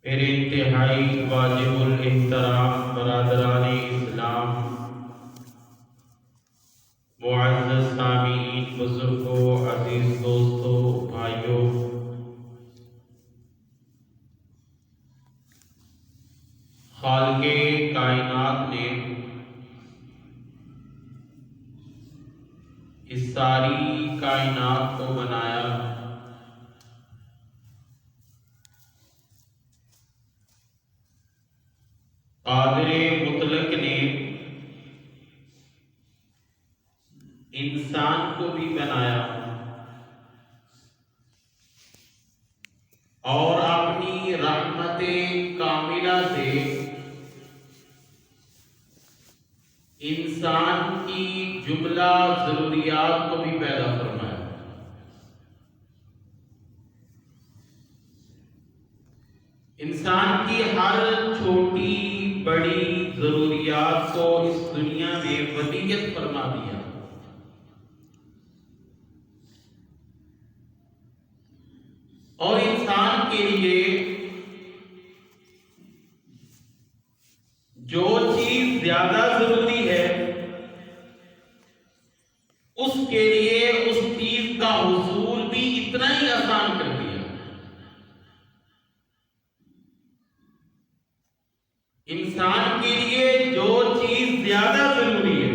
میرے انتہائی واجب الاحترام برادران اسلام، معزز سامعین، بزرگوں، عزیز دوستوں، بھائیوں، خالق کائنات نے اس ساری کائنات کو بنایا، قادر مطلق نے انسان کو بھی بنایا اور اپنی رحمت کاملہ سے انسان کی جملہ ضروریات کو بھی پیدا فرمایا۔ انسان کی ہر چھوٹی بڑی ضروریات کو اس دنیا میں ودیعت فرما دیا، اور انسان کے لیے جو چیز زیادہ ضروری ہے اس کے لیے اس چیز کا حصول بھی اتنا ہی آسان کر دیا۔ انسان کے لیے جو چیز زیادہ ضروری ہے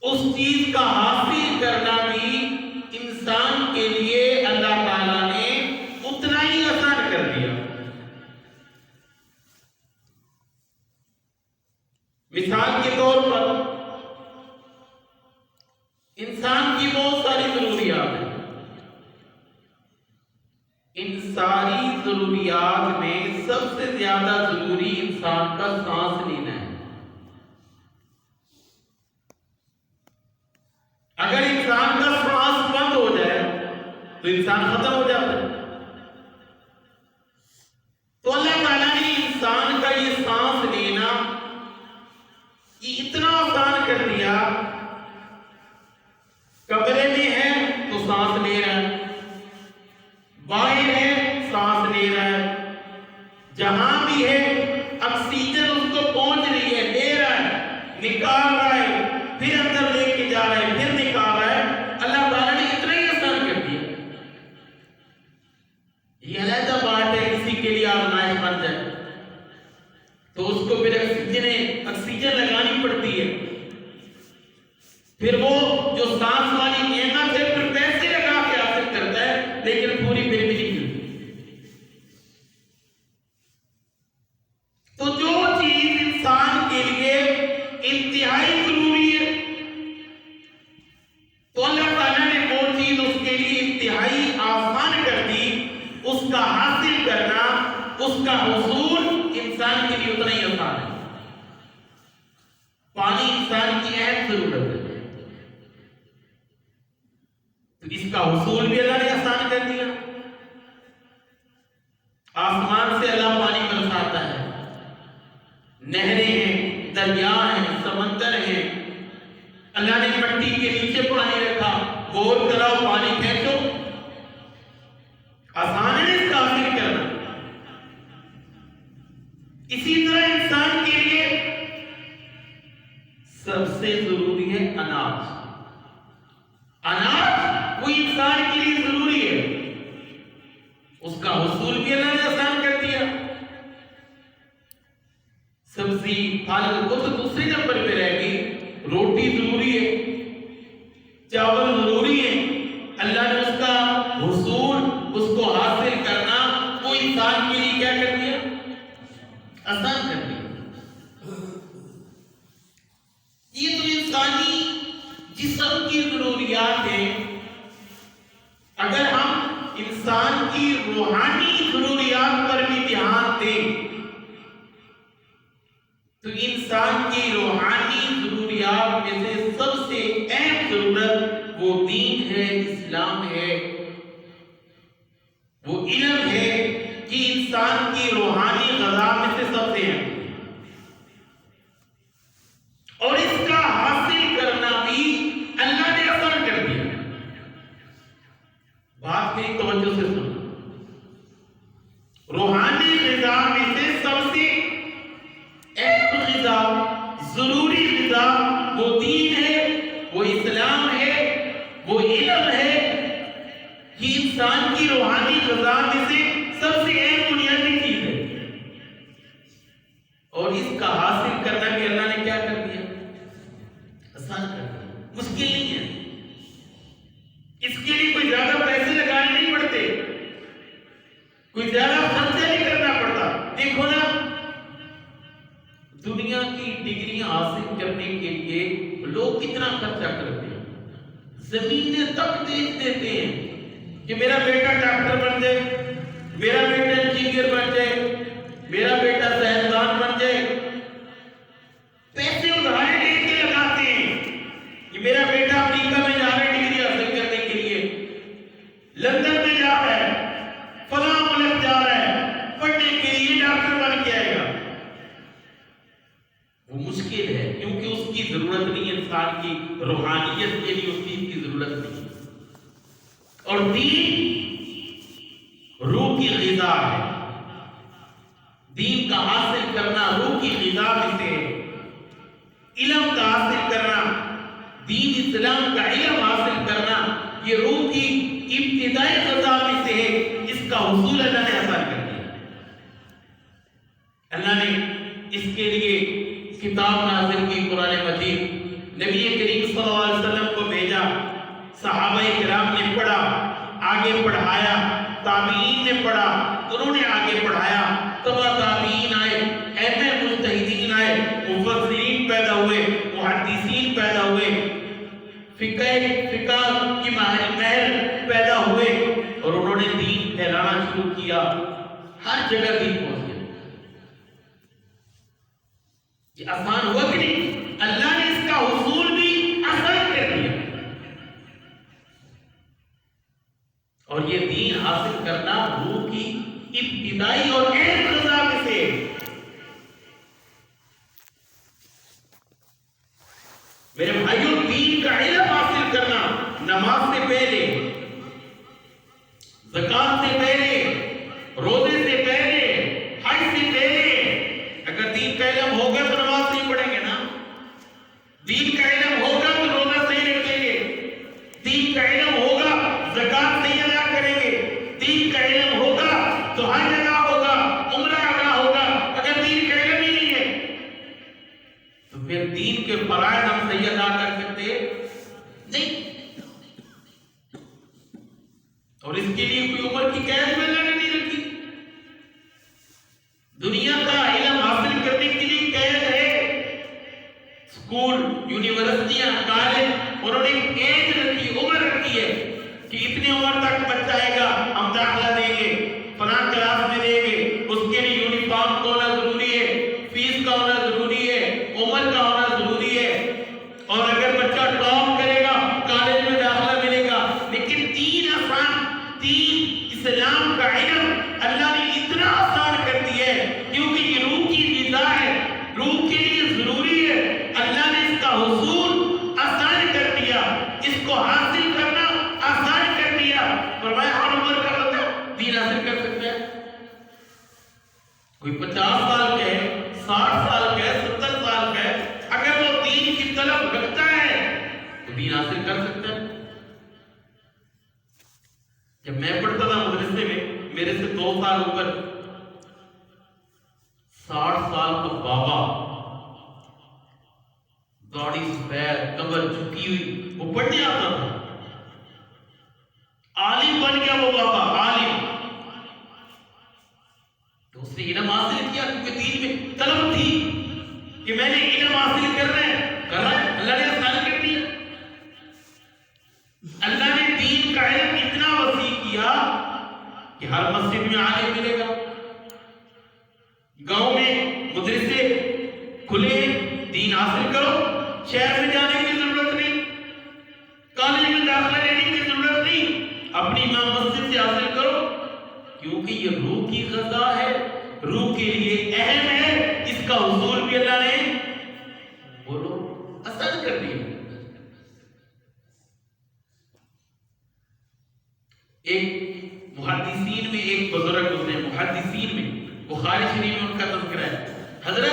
اس چیز کا حاصل کرنا بھی انسان کے لیے اللہ تعالیٰ نے اتنا ہی آسان کر دیا۔ مثال کے طور پر انسان کی بہت ساری ضروریات ہیں، ان ساری ضروریات میں سب سے زیادہ ضروری انسان کا سانس لینا ہے۔ اگر انسان کا سانس بند ہو جائے تو انسان ختم ہو جاتا ہے۔ تو اللہ تعالیٰ نے انسان کا یہ سانس لینا یہ اتنا آسان کر دیا، کمرے میں ہے تو سانس لے رہا ہے، باہر ہے سانس لے رہا ہے، جہاں بھی ہے آکسیجن اس کو پہنچ رہی ہے، لے رہا ہے، نکال رہا ہے، پھر اندر لے کے جا رہا ہے، پھر نکال رہا ہے۔ اللہ تعالیٰ نے اتنا ہی آسان کر دیا۔ یہ علیحدہ بات ہے کسی کے لیے آزمائش بن جائے تو اس کو پھر آکسیجن لگانی پڑتی ہے، پھر وہ جو سانس والی نعمت ہے پھر پیسے لگا کے حاصل کرتا ہے، لیکن پوری پھر بھی نہیں ملتی۔ تو جو چیز انسان کے لیے انتہائی ضروری ہے تو اللہ تعالیٰ نے وہ چیز اس کے لیے انتہائی آسان کر دی۔ اس کا حاصل کرنا، اس کا حصول انسان کے لیے اتنا ہی آسان ہے۔ پانی انسان کی اہم ضرورت ہے، تو اس کا حصول بھی اللہ نے آسان کر دیا۔ آسمان سے اللہ پانی برساتا ہے، نہریں ہیں، دریا ہیں، سمندر ہیں، اللہ نے مٹی کے نیچے پانی رکھا، بور کراؤ پانی کھینچو، آسان ہے اس کا حاصل کرنا۔ اسی طرح انسان کے لیے سب سے ضروری ہے اناج۔ اناج وہ انسان کے لیے ضروری ہے، اس کا حصول بھی اللہ نے آسان کر دیا۔ سبزی، پھل وہ تو دوسرے نمبر پہ رہ گئی، روٹی ضروری ہے، چاول ضروری ہے، اللہ نے اس کا حصول، اس کو حاصل کرنا وہ انسان کے لیے کیا کر دیا؟ آسان کر دیا۔ یہ تو انسانی جسم کی ضروریات ہیں۔ اگر ہم انسان کی روحانی ضروریات پر بھی دھیان دیں تو انسان کی روحانی ضروریات میں سے سب سے اہم ضرورت وہ دین ہے، اسلام ہے، وہ علم ہے کہ انسان کی روحانی غذا میں سے سب سے اہم، اور اس کا حاصل کرنا بھی اللہ نے آسان کر دیا۔ بات میری توجہ سے سنو، روحانی غذا میں سے سب سے اہم غذا، ضروری غذا وہ دین ہے، وہ اسلام ہے، وہ علم ہے۔ یہ انسان کی روحانی غذا میں سے سب سے اہم بنیادی چیز ہے، اور اس کا حاصل کرنا بھی اللہ نے کیا کر دیا؟ آسان کر دیا، مشکل نہیں ہے۔ اس کے لیے کوئی زیادہ پیسے لگانے نہیں پڑتے، کوئی زیادہ خرچہ نہیں کرنا پڑتا۔ دیکھو نا، دنیا کی ڈگریاں حاصل کرنے کے لیے لوگ کتنا خرچہ کرتے ہیں، زمینیں تک بیچ دیتے ہیں کہ میرا بیٹا ڈاکٹر بن جائے، میرا بیٹا انجینئر بن جائے، میرا بیٹا سائنسدان بن جائے۔ پیسے ادھارے لے کے لگاتے ہیں کہ میرا بیٹا امریکہ میں جا رہا ہے ڈگری حاصل کرنے کے لیے، لندن میں جا رہا ہے، فلاں ملک جا رہا ہے پڑھنے کے لیے، ڈاکٹر بن کے آئے گا۔ وہ مشکل ہے، کیونکہ اس کی ضرورت نہیں، انسان کی روحانیت کے لیے اس چیز کی ضرورت نہیں۔ اور دین روح کی غذا ہے، دین کا حاصل کرنا روح کی غذا میں سے ہے۔ علم کا حاصل کرنا، دین اسلام کا علم حاصل کرنا، یہ روح کی ابتدائی غذا میں سے ہے۔ اس کا حصول اللہ نے آسان کر دیا۔ اللہ نے اس کے لیے کتاب نازل کی، قرآن مجید، نبی کریم صلی اللہ علیہ وسلم کو بھیجا، صحابہ کرام نے پڑھا، آگے پڑھایا، تابعین نے پڑھا، انہوں نے آگے پڑھایا، تبع تابعین آئے، اہم مجتہدین آئے، مفسرین پیدا ہوئے، محدثین پیدا ہوئے، فقہ کی ماہر پیدا ہوئے، اور انہوں نے دین پھیلانا شروع کیا، ہر جگہ دین پہنچ گیا۔ یہ آسان ہوا کہ نہیں؟ اللہ نے اس کا حصول بھی آسان کر دیا، اور یہ دین حاصل کرنا روح کی ابتدائی اور اہم غذا میں سے۔ میرے بھائیوں، دین کا علم حاصل کرنا نماز سے پہلے، زکات سے پہلے، روزے سے پہلے، حج سے پہلے۔ اگر دین کا علم ہوگا تو نماز نہیں پڑھیں گے نا، دین کا علم ہوگا تو روزہ صحیح رکھیں گے، دین کا علم ہوگا زکات صحیح ادا کریں گے، دین کا علم ہوگا تو حج ادا ہوگا، عمرہ ادا ہوگا۔ اگر دین کا علم ہی نہیں ہے تو پھر دین کے فرائض ہم صحیح ادا کر سکتے نہیں، اور اس کے لیے کوئی عمر کی قید میں اللہ نے نہیں رکھی۔ دنیا کا علم حاصل کرنے کے لیے قید ہے، اسکول، یونیورسٹیاں، کالج، انہوں نے ایج رکھی، عمر رکھی ہے کہ اتنے عمر تک بچہ آئے گا ہم داخلہ دیں گے، فلاں کلاس میں دیں گے، اس کے لیے یونیفارم کا ہونا ضروری ہے، فیس کا ہونا ضروری ہے، عمر کا ہونا ضروری ہے، اور اگر بچہ ٹاپ کرے گا کالج میں داخلہ ملے گا۔ لیکن دین آسان، دین اسلام کا علم اللہ نے اتنا آسان کر دیا ہے، کیونکہ یہ روح کی غذا ہے، روح کے لیے ضروری ہے۔ اللہ نے اس کا حصول آسان کر دیا، اس کو حاصل کرنا آسان کر دیا۔ فرمایا ہر عمر کا بندہ دین حاصل کر سکتا ہے، کوئی 50 سال کا ہے، 60 سال کا ہے، 70 سال کا ہے، اگر وہ دین کی طلب رکھتا ہے تو دین حاصل کر سکتا ہے۔ جب میں پڑھتا تھا مدرسے میں، میرے سے 2 سال اوپر 60 سال کا بابا، داڑھی سفید، کمر جھکی ہوئی، وہ پڑھنے آتا تھا، عالم بن گیا وہ بابا، عالم۔ تو اس نے علم حاصل کیا کیونکہ دین میں طلب تھی کہ میں نے علم حاصل کرنا ہے، کر رہا ہے، اللہ نے آسان کر دیا۔ اللہ نے دین کا علم اتنا وسیع کیا کہ ہر مسجد میں عالم ملے گا، گاؤں میں مدرسے کھلے، دین حاصل کرو، شہر میں جانے کی ضرورت نہیں، کالج میں داخلہ لینے کی ضرورت نہیں، اپنی ماں مسجد سے حاصل کرو، کیونکہ یہ روح کی غذا ہے، روح کے لیے اہم ہے۔ اس کا حصول بھی اللہ نے بولو آسان کر دیا۔ ایک محدثین میں ایک بزرگ گزرے، محدثین میں بخاری شریف میں ان کا تذکرہ ہے، حضرت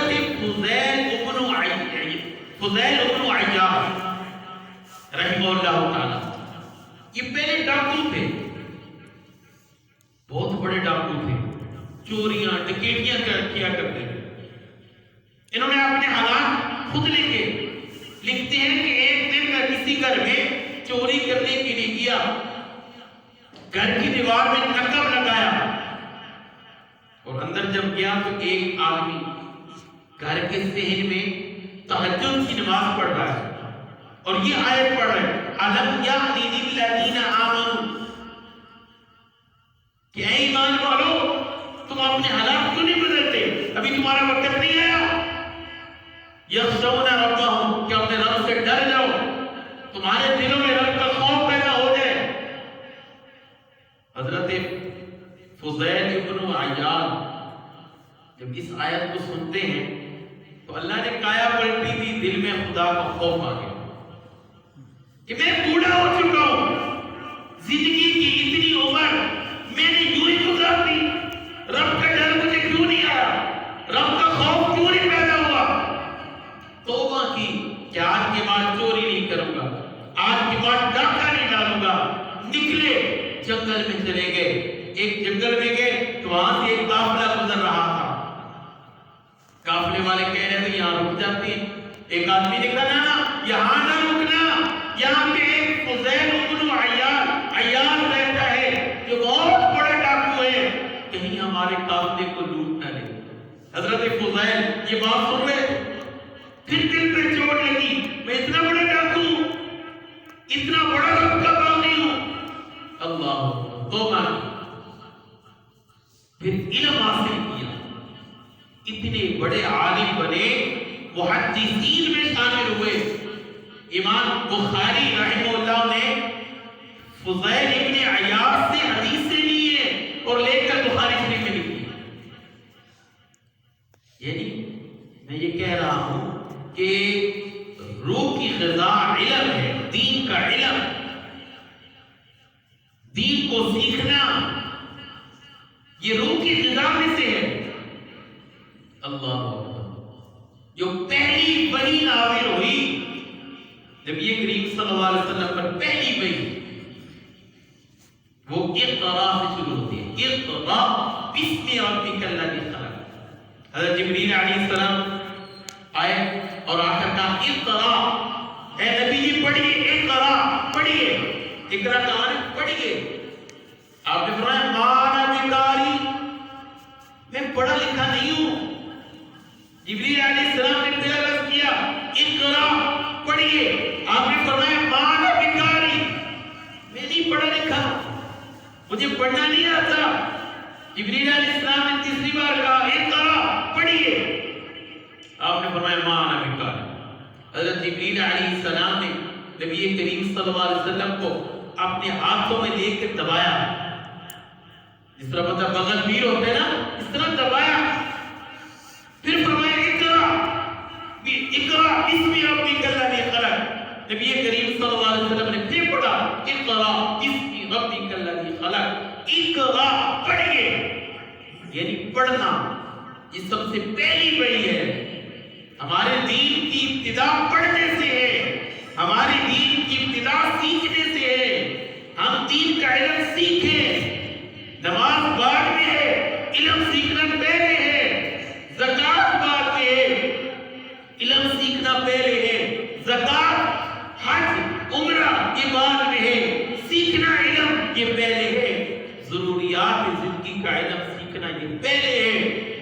فضیل ابن عیاض رحمہ اللہ تعالی. یہ پہلے ڈاکو تھے، بہت بڑے ڈاکو تھے، چوریاں ڈکیٹیاں کیا کرتے تھے. انہوں نے اپنے حالات خود لکھتے ہیں کہ ایک دن میں کسی گھر میں چوری کرنے کے لیے گیا، گھر کی دیوار میں نقب لگایا اور اندر جب گیا تو ایک آدمی گھر کے صحن میں تہجد کی نماز پڑھ رہا ہے اور یہ آیت پڑھ رہا ہے، الم یأنی للذین آمنوا، کہ اے ایمان والو تم اپنے حالات کیوں نہیں بدلتے، ابھی تمہارا وقت نہیں آیا. یخشون ربہم، کہ اپنے رب سے ڈر جاؤ، تمہارے دلوں میں رب کا خوف پیدا ہو جائے. حضرت فضیل ابن عیاض جب اس آیت کو سنتے ہیں تو اللہ نے کایا پلٹی دی، دل میں خدا کا خوف آ گیا کہ میں بوڑھا ہو چکا ہوں، زندگی کی اتنی عمر میں نے یوں ہی گزار دی، رب کا ڈر مجھے کیوں نہیں آیا، رب کا خوف کیوں نہیں پیدا ہوا. توبہ کی کہ آج کے بعد چوری نہیں کروں گا، آج کے بعد ڈاکہ نہیں ڈالوں گا. نکلے، جنگل میں چلے گئے. ایک جنگل میں گئے تو وہاں سے ایک قافلہ گزر رہا تھا. قافلے والے کہہ رہے تھے یہاں رک جاتے ہیں. ایک آدمی نے کہا نا یہاں نہ رکنا، یہاں پہ ایک فضیل ابن عیاض رہتا ہے جو بہت بڑے ڈاکو ہے، کہیں ہمارے قافلے کو لوٹ نہ لے. حضرت فضیل یہ بات سن رہے تھے، پھر دل پہ چوٹ لگی، میں اتنا بڑا ڈاکو ہوں، اتنا بڑا رب کا باغی ہوں. اللہ توبہ کی، پھر علم حاصل کیا، اتنے بڑے عالم بنے، محدثین میں شامل ہوئے. امام بخاری رحمہ اللہ نے فضیل ابن عیاض سے حدیثیں لی ہیں اور لے کر بخاری شریف میں لکھی. یعنی میں یہ کہہ رہا ہوں کہ روح کی غذا علم ہے، دین کا علم، دین کو سیکھنا یہ روح کی غذا میں سے ہے. اللہ اکبر. جو پہلی وحی نازل ہوئی، نبی کریم صلی اللہ علیہ وسلم پر پہلی وحی، وہ اقرا سے شروع ہوتی ہے. اقرا بسم ربک الذی خلق. حضرت جبریل علیہ السلام آئے اور آ کر کہا اقرا، اے نبی جی پڑھیے، اقرا پڑھیے. اقرا کا معنی پڑھیے. آپ نے فرمایا مانا بکاری، میں پڑھا لکھا نہیں ہوں. جبریل علیہ السلام نے پھر عرض کیا اقرا پڑھیے. آپ نے فرمایا مانا بکاری، میں نہیں پڑھا لکھا، مجھے پڑھنا نہیں آتا. جبریل علیہ السلام نے تیسری بار کہا اقرا پڑھیے. آپ نے فرمایا مانا بکاری. حضرت جبریل علیہ السلام نے نبی کریم صلی اللہ علیہ وسلم کو اپنے ہاتھوں میں لے کے دبایا، جس طرح پتہ بغل پیر ہوتے ہیں نا، اس طرح دبایا. پھر فرمایا اقرا بسم ربک الذی خلق. نبی کریم صلی اللہ علیہ وسلم نے پھر پڑھا اقرا بسم ربک الذی خلق. اقرا پڑھیے، یعنی پڑھنا یہ سب سے پہلی وحی ہے. ہمارے دین کی ابتدا پڑھنے سے ہے، ہمارے دین کی ابتدا سیکھنے سے ہے. ہم دین کا علم سیکھیں. نماز بعد میں ہے، علم سیکھنا پہلے ہے. زکات بعد میں ہے، علم سیکھنا پہلے ہے. زکات، حج، عمرہ یہ بعد میں ہے، سیکھنا علم یہ پہلے ہے. ضروریات زندگی کا علم سیکھنا یہ پہلے ہے.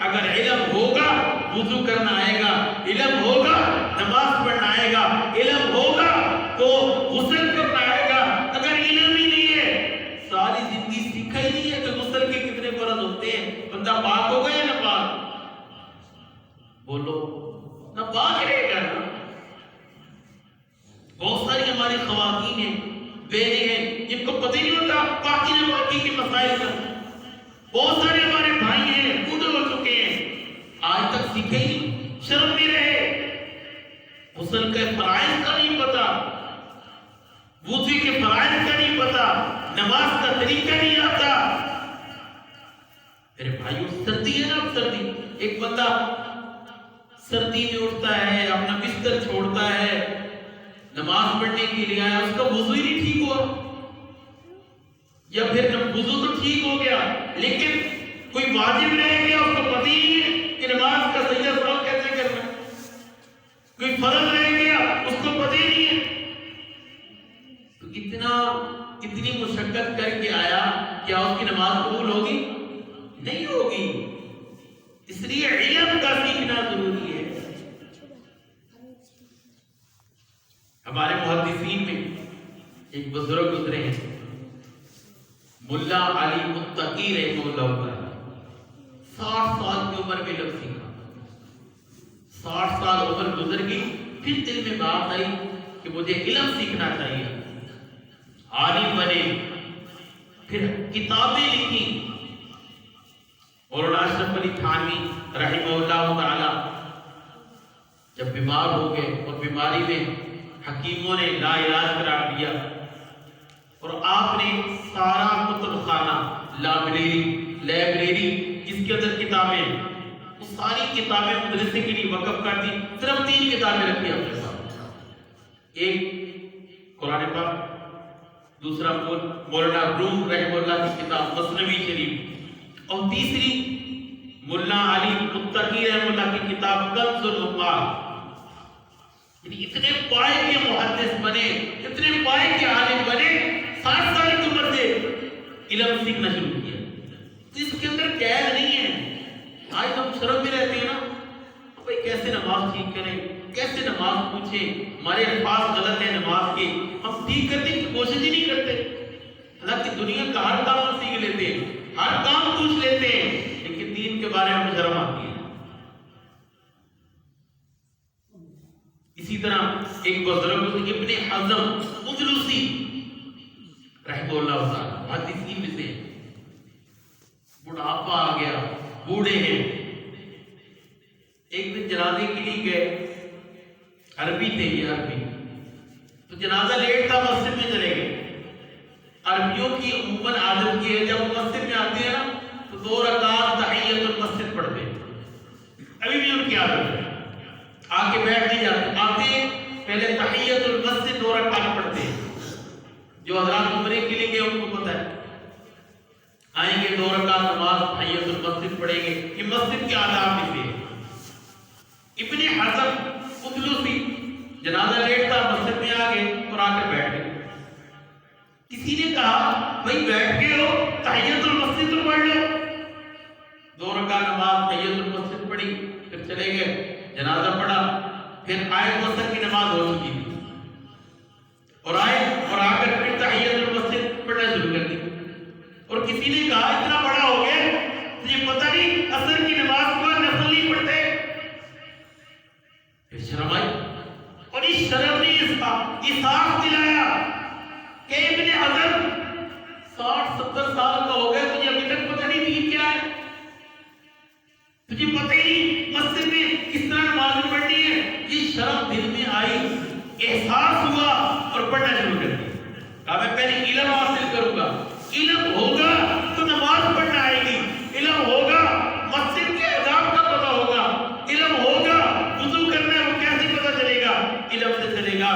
اگر علم ہوگا وضو کرنا آئے گا، علم ہوگا نماز پڑھنا آئے گا، علم ہوگا تو غسل کرنا آئے گا. اگر علم ہی نہیں ہے، ساری زندگی سیکھا ہی نہیں ہے کہ غسل کے کتنے فرض ہوتے ہیں، بندہ پاک ہوگا یا نہ پاک؟ بولو نہ پاک رہے گا نا. بہت ساری ہماری خواتین ہیں، بہنیں ہیں جن کو پتہ ہی نہیں ہوتا پاکی نہ پاکی کے مسائل کا. بہت سارے ہمارے بھائی ہیں بوڑھے ہو چکے ہیں، آج تک سیکھے ہی شرم میں رہے. غسل کے فرائض کا نہیں پتا، وضو کے فرائض کا نہیں پتا، نماز کا طریقہ نہیں آتا. میرے بھائیو سردی ہے نا، اب سردی، ایک بندہ سردی میں اٹھتا ہے، اپنا بستر چھوڑتا ہے، نماز پڑھنے کے لیے آیا، اس کا وضو ہی نہیں ٹھیک ہوا، یا پھر وضو تو ٹھیک ہو گیا لیکن کوئی واجب رہ گیا، اس کو پتہ ہی نہیں ہے کہ نماز کا صحیح فرض کیسے کرنا، کوئی فرض رہ گیا اس کو پتہ ہی نہیں ہے، تو اتنی مشقت کر کے آیا، کیا اس کی نماز قبول ہوگی؟ نہیں ہوگی۔ اس لیے علم کا سیکھنا ضروری ہے۔ ہمارے محدثین میں ایک بزرگ گزرے ہیں، ملا علی متقی رحمہ اللہ تعالی، 60 سال کی عمر میں علم سیکھا، 60 سال عمر گزر گئی، پھر دل میں بات آئی کہ مجھے علم سیکھنا چاہیے، عالم بنے، پھر کتابیں لکھی۔ مولانا اشرف علی تھانوی رحمہ اللہ تعالی جب بیمار ہو گئے اور بیماری میں حکیموں نے لا علاج قرار دیا، اور آپ نے سارا کتب خانہ، لائبریری جس کے اندر کتابیں، وہ ساری کتابیں مدرسے کے لیے وقف کر دی، صرف 3 کتابیں رکھی اپنے ساتھ، ایک قرآن پاک، دوسرا مولانا روم رحمہ اللہ کی کتاب مثنوی شریف، اور تیسری ملا علی متقی رحمہ اللہ کی کتاب کنز العمال۔ یعنی اتنے پائے کے محدث بنے، اتنے پائے کے عالم بنے، 60 سال کی عمر سے علم سیکھنا شروع کیا۔ اس کے اندر قید نہیں ہے۔ آج ہم شرم میں رہتے ہیں نا، بھائی کیسے نماز ٹھیک کریں، کیسے نماز پوچھیں، ہمارے الفاظ غلط ہیں نماز کے، ہم ٹھیک کرنے کی کوشش ہی نہیں کرتے۔ حالانکہ دنیا کا ہر کام ہم سیکھ لیتے ہیں، ہر کام پوچھ لیتے ہیں، لیکن دین کے بارے میں شرم آتی ہے۔ اسی طرح ایک بزرگ ابن حزم اندلسی رحمہ اللہ تعالی، محدثین میں سے، بڑھاپا آ گیا، بوڑھے ہیں، ایک دن جنازے کے لیے گئے، عربی تھے یہ، عربی، تو جنازہ لیٹ تھا، مسجد میں چلے گئے۔ عربیوں کی عموماً عادت یہ ہے جب مسجد میں آتے ہیں نا تو 2 رکعت تحیۃ المسجد پڑھتے ہیں، ابھی بھی ان کی عادت ہے، آ کے بیٹھ نہیں جاتے، آتے پہلے تحیۃ المسجد 2 رکعت پڑھتے ہیں۔ جو حضرات عمرے کے لیے گئے ان کو پتہ ہے، آئیں گے 2 رکعت نماز تحیۃ المسجد پڑھیں گے، یہ مسجد کے آداب میں سے۔ ابن حزم اندلسی جنازہ لیٹ تھا، مسجد میں آ گئے اور آ کر بیٹھ گئے۔ کسی نے کہا بھائی بیٹھ گئے ہو، تحیۃ المسجد تو پڑھ لو۔ 2 رکعت نماز تحیۃ المسجد پڑھی، پھر چلے گئے، جنازہ پڑھا، پھر آیت مصر کی نماز ہو چکی تھی، اور آئے اور آ کر پھر تحیۃ المسجد پڑھنا شروع کر دی۔ اور کسی نے کہا اتنا بڑا ہو گیا تجھے پتہ نہیں عصر کی نماز کو نفل نہیں پڑھتے؟ پھر شرم آئی، اور اس شرم نے احساس دلایا کہ ابن حزم 60-70 سال کا ہو گیا، تجھے ابھی تک پتہ نہیں دین کیا ہے، تجھے پتہ ہی نہیں مسجد میں کس طرح نماز پڑھنی ہے۔ یہ شرم دل میں آئی، احساس ہوا اور پڑھنا شروع کر دیا۔ کہا میں پہلے علم حاصل کروں گا، علم ہوگا تو نماز پڑھنا آئے گی، علم ہوگا مسجد کے آداب کا پتہ ہوگا، علم ہوگا وضو کرنا ہے وہ کیسے پتہ چلے گا، علم سے چلے گا۔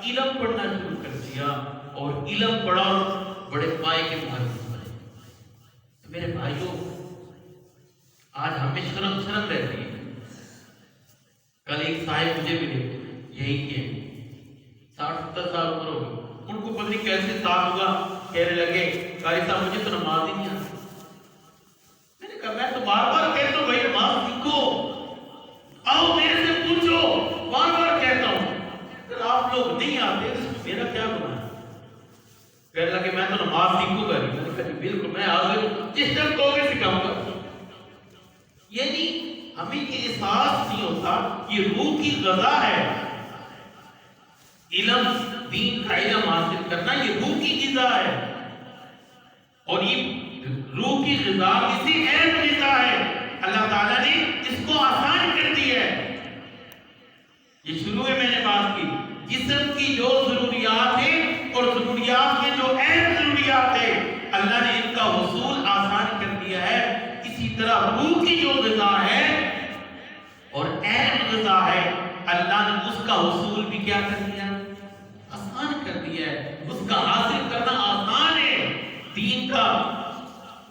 علم پڑھنا شروع کر دیا اور علم پڑھا، بڑے پائے کے محدث بنے۔ تو میرے بھائیوں، آج ہمیں شرم رہتی ہے۔ کل ایک صاحب مجھے ملے، یہی کے 60-70 سال عمر ہو گئی، ان کو پتہ نہیں کیسے ساتھ ہوا، کہنے لگے قاری صاحب مجھے تو نماز ہی نہیں آتی۔ میں نے کہا میں تو بار بار کہتا ہوں بھائی نماز سیکھو، آؤ میرے سے پوچھو، بار بار کہتا ہوں، اگر آپ لوگ نہیں آتے تو میرا کیا گناہ ہے؟ کہنے لگے میں تو نماز سیکھوں گا نہیں۔ میں نے کہا بالکل میں حاضر ہوں، جس دن کہو گے سکھاؤں گا۔ یعنی ہمیں یہ احساس نہیں ہوتا، یہ روح کی غذا ہے، علم، دین کا علم حاصل کرنا یہ روح کی غذا ہے، اور یہ روح کی غذا اسی اہم غذا ہے۔ اللہ تعالیٰ نے اس کو آسان کر دی ہے۔ یہ شروع میں نے بات کی، جسم کی جو ضروریات ہیں اور ضروریات میں جو اہم ضروریات ہیں، اللہ نے ان کا حصول آسان کر دیا ہے۔ اسی اللہ نے اس کا حصول بھی کیا کر دیا؟ آسان کر دیا ہے، اس کا حاصل کرنا آسان ہے۔ دین کا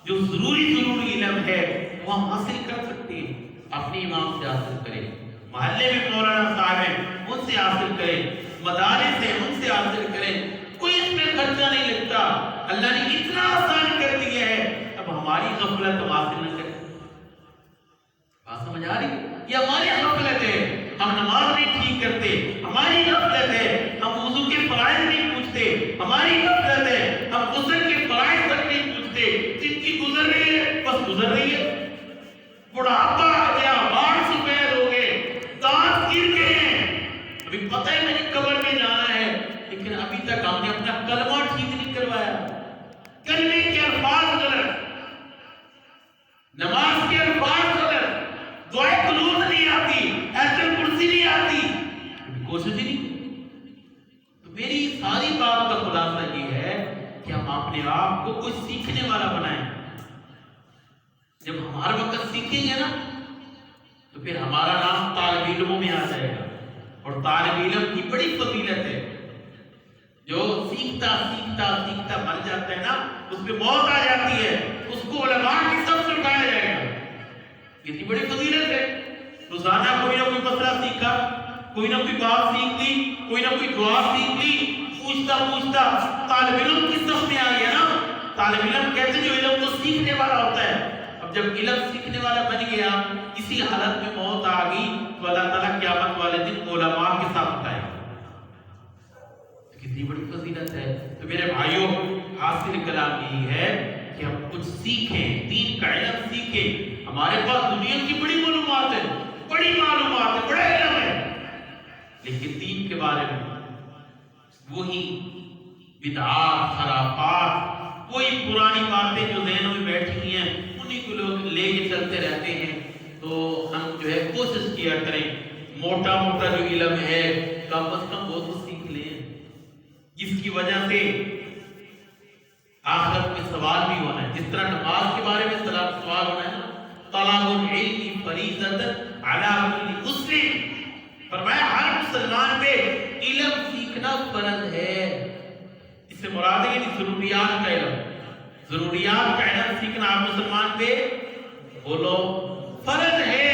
جو ضروری علم ہے وہ ہم حاصل کر سکتے ہیں، اپنے امام سے حاصل کریں، محلے میں مولانا صاحب ہیں ان سے حاصل کریں، مدارس ہیں ان سے حاصل کریں، کوئی اس میں خرچہ نہیں لگتا، اللہ نے اتنا آسان کر دیا ہے۔ اب ہماری غفلت ہم حاصل نہ کریں، بات سمجھ آ رہی؟ یہ ہماری غفلت ہے، ہم نماز نہیں ٹھیک کرتے، ہماری غفلت ہے، ہم وضو کے فرائض نہیں پوچھتے، ہماری غفلت ہے، ہم غسل کے فرائض تک نہیں پوچھتے، جن کی گزر رہی ہے بس گزر رہی ہے، بڑھاپا آ گیا، باڑ سفید ہو گئے، دانت گر گئے ہیں، ابھی پتہ ہی نہیں قبر میں جانا ہے، لیکن ابھی تک ہم نے اپنا کلمہ ٹھیک نہیں کروایا، کلمے کے الفاظ غلط، نماز کے الفاظ غلط، دعائے قنوت نہیں آتی، آیت الکرسی نہیں آتی، کوشش ہی نہیں۔ تو میری ساری بات کا خلاصہ یہ ہے کہ ہم اپنے آپ کو کچھ سیکھنے والا بنائیں۔ جب ہم ہر وقت سیکھیں گے نا تو پھر ہمارا نام طالب علموں میں آ جائے گا، اور طالب علم کی بڑی فضیلت ہے، جو سیکھتا سیکھتا سیکھتا مر جاتا ہے نا، اس پہ موت آ جاتی ہے، اس کو علماء کی سب سے اٹھایا جائے گا، کتنی بڑی فضیلت ہے۔ روزانہ کوئی نہ کوئی مسئلہ سیکھا، کوئی نہ کوئی بات سیکھ لی، کوئی نہ کوئی دعا سیکھ لی، پوچھتا پوچھتا طالب علم کی صف میں آ گیا نا۔ طالب علم کہتے جو علم کو سیکھنے والا ہوتا ہے۔ اب جب علم سیکھنے والا بن گیا، اسی حالت میں موت آ گئی تو اللہ تعالیٰ قیامت والے دن علماء کے ساتھ اٹھائے گا۔ کتنی بڑی فضیلت ہے۔ تو میرے بھائیوں، حاصل کلام یہی ہے کہ ہم کچھ سیکھیں، دین کا علم سیکھیں۔ ہمارے پاس دنیا کی بڑی معلومات ہے، بڑی معلومات ہے، بڑا علم ہے، لیکن دین کے بارے میں وہی بدعات، خرافات، وہی پرانی باتیں جو ذہنوں میں بیٹھی ہوئی ہیں انہیں کو لوگ لے کے چلتے رہتے ہیں۔ تو ہم جو ہے کوشش کیا کریں، موٹا موٹا جو علم ہے کم از کم وہ تو سیکھ لیں، جس کی وجہ سے آخرت میں سوال بھی ہونا ہے۔ جس طرح نماز کے بارے میں سوال ہونا ہے نا، طلب العلم فریضۃ علی کل مسلم، فرمایا ہر مسلمان پہ علم سیکھنا فرض ہے۔ اس سے مراد ہے یعنی ضروریات کا علم، ضروریات کا علم سیکھنا ہر مسلمان پہ بولو فرض ہے۔